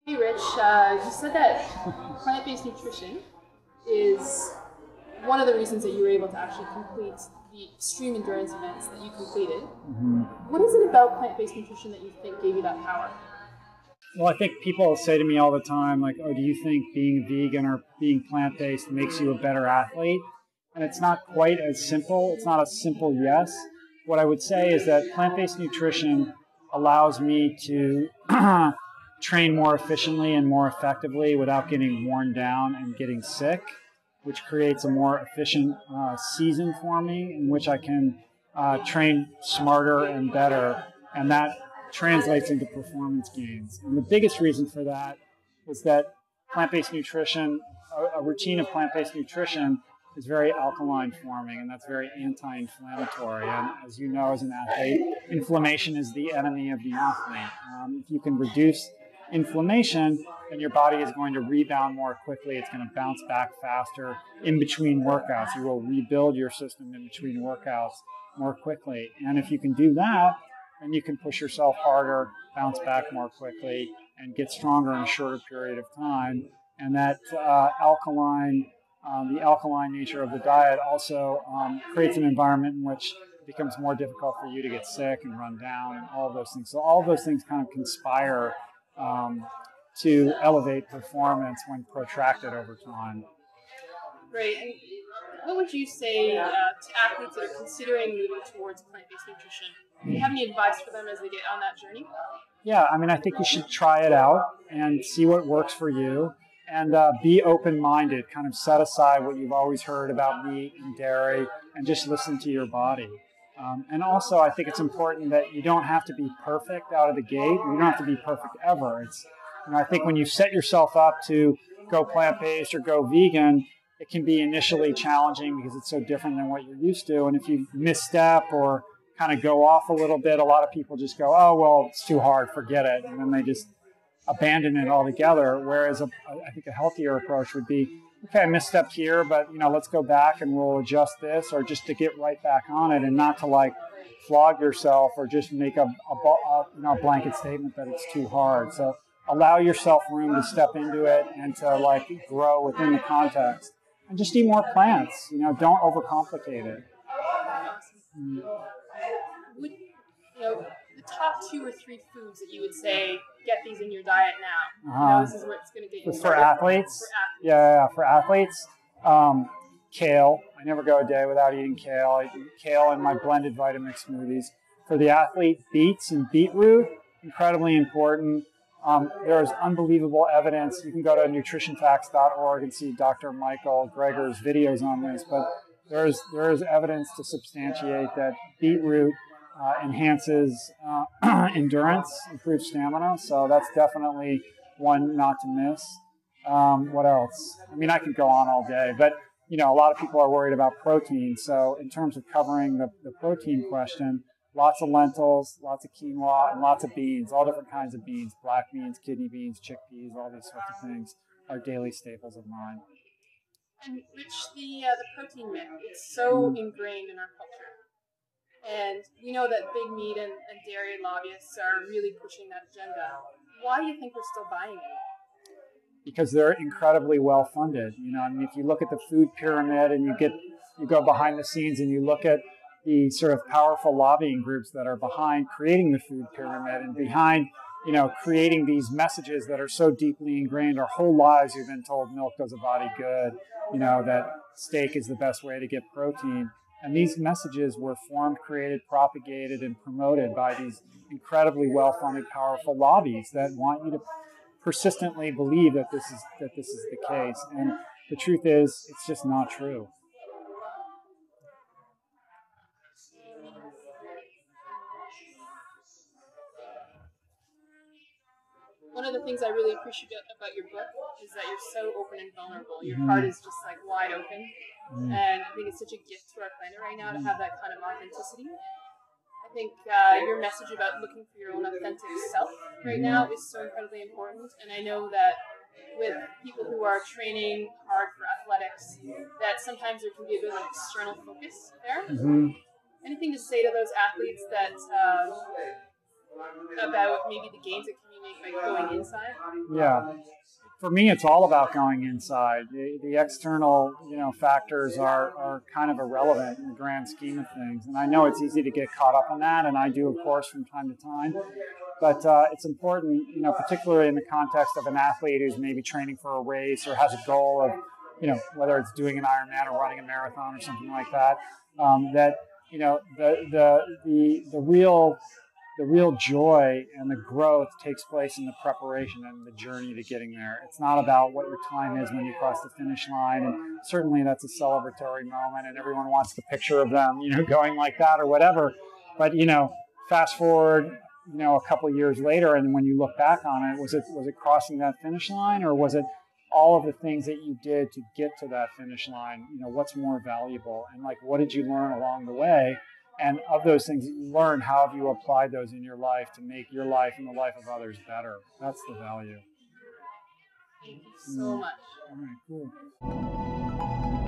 Hey Rich, you said that plant-based nutrition is one of the reasons that you were able to actually complete the extreme endurance events that you completed. What is it about plant-based nutrition that you think gave you that power? Well, I think people say to me all the time, like, oh, do you think being vegan or being plant-based makes you a better athlete? And it's not quite as simple. It's not a simple yes. What I would say is that plant-based nutrition allows me to train more efficiently and more effectively without getting worn down and getting sick, which creates a more efficient season for me in which I can train smarter and better. And that translates into performance gains. And the biggest reason for that is that plant-based nutrition, a routine of plant-based nutrition is very alkaline forming, and that's very anti-inflammatory. And as you know, as an athlete, inflammation is the enemy of the athlete. If you can reduce inflammation, then your body is going to rebound more quickly. It's going to bounce back faster in between workouts. You will rebuild your system in between workouts more quickly. And if you can do that, then you can push yourself harder, bounce back more quickly, and get stronger in a shorter period of time. And that the alkaline nature of the diet also creates an environment in which it becomes more difficult for you to get sick and run down and all of those things. So all of those things kind of conspire to elevate performance when protracted over time. Great. And what would you say to athletes that are considering moving towards plant-based nutrition? Do you have any advice for them as they get on that journey? Yeah, I mean, I think you should try it out and see what works for you, and be open-minded. Kind of set aside what you've always heard about meat and dairy, and just listen to your body. And also, I think it's important that you don't have to be perfect out of the gate. You don't have to be perfect ever. I think when you set yourself up to go plant-based or go vegan, it can be initially challenging because it's so different than what you're used to. And if you misstep or kind of go off a little bit, a lot of people just go, oh, well, it's too hard, forget it. And then they just abandon it altogether. Whereas I think a healthier approach would be, okay, I misstepped here, but let's go back and we'll adjust this, or just to get right back on it and not to like flog yourself or just make a blanket statement that it's too hard. So allow yourself room to step into it and to like grow within the context. And just eat more plants. Don't overcomplicate it. Would the top 2 or 3 foods that you would say get these in your diet now? This is where it's going to get you for athletes. Yeah, for athletes. Kale. I never go a day without eating kale. I eat kale in my blended Vitamix smoothies. For the athlete, beets and beetroot, incredibly important. There's unbelievable evidence. You can go to nutritionfacts.org and see Dr. Michael Greger's videos on this, but there is evidence to substantiate that beetroot enhances endurance, improves stamina, so that's definitely one not to miss. What else? I mean, I could go on all day, but a lot of people are worried about protein, so in terms of covering the protein question, lots of lentils, lots of quinoa, and lots of beans, all different kinds of beans, black beans, kidney beans, chickpeas, all these sorts of things are daily staples of mine. And Rich, the protein myth, it's so ingrained in our culture. And we know that big meat and dairy lobbyists are really pushing that agenda. Why do you think we're still buying it? Because they're incredibly well funded. If you look at the food pyramid and you go behind the scenes and you look at the sort of powerful lobbying groups that are behind creating the food pyramid and behind, creating these messages that are so deeply ingrained. Our whole lives we've been told milk does a body good, that steak is the best way to get protein. And these messages were formed, created, propagated, and promoted by these incredibly well-funded, powerful lobbies that want you to persistently believe that this is the case. And the truth is, it's just not true. One of the things I really appreciate about your book is that you're so open and vulnerable. Your heart is just like wide open. And I think it's such a gift to our planet right now to have that kind of authenticity. I think your message about looking for your own authentic self right now is so incredibly important. And I know that with people who are training hard for athletics, that sometimes there can be a bit of an external focus there. Anything to say to those athletes that about maybe the gains that can be make by going inside? Yeah. For me, it's all about going inside. The external, factors are kind of irrelevant in the grand scheme of things. And I know it's easy to get caught up in that, and I do, of course, from time to time. But it's important, particularly in the context of an athlete who's maybe training for a race or has a goal of, whether it's doing an Ironman or running a marathon or something like that, that the real joy and the growth takes place in the preparation and the journey to getting there. It's not about what your time is when you cross the finish line, and certainly that's a celebratory moment, and everyone wants the picture of them, going like that or whatever. But fast forward, a couple of years later, and when you look back on it, was it crossing that finish line, or was it all of the things that you did to get to that finish line? What's more valuable, and what did you learn along the way? And of those things that you learn, how have you applied those in your life to make your life and the life of others better? That's the value. Thank you so much. All right, cool.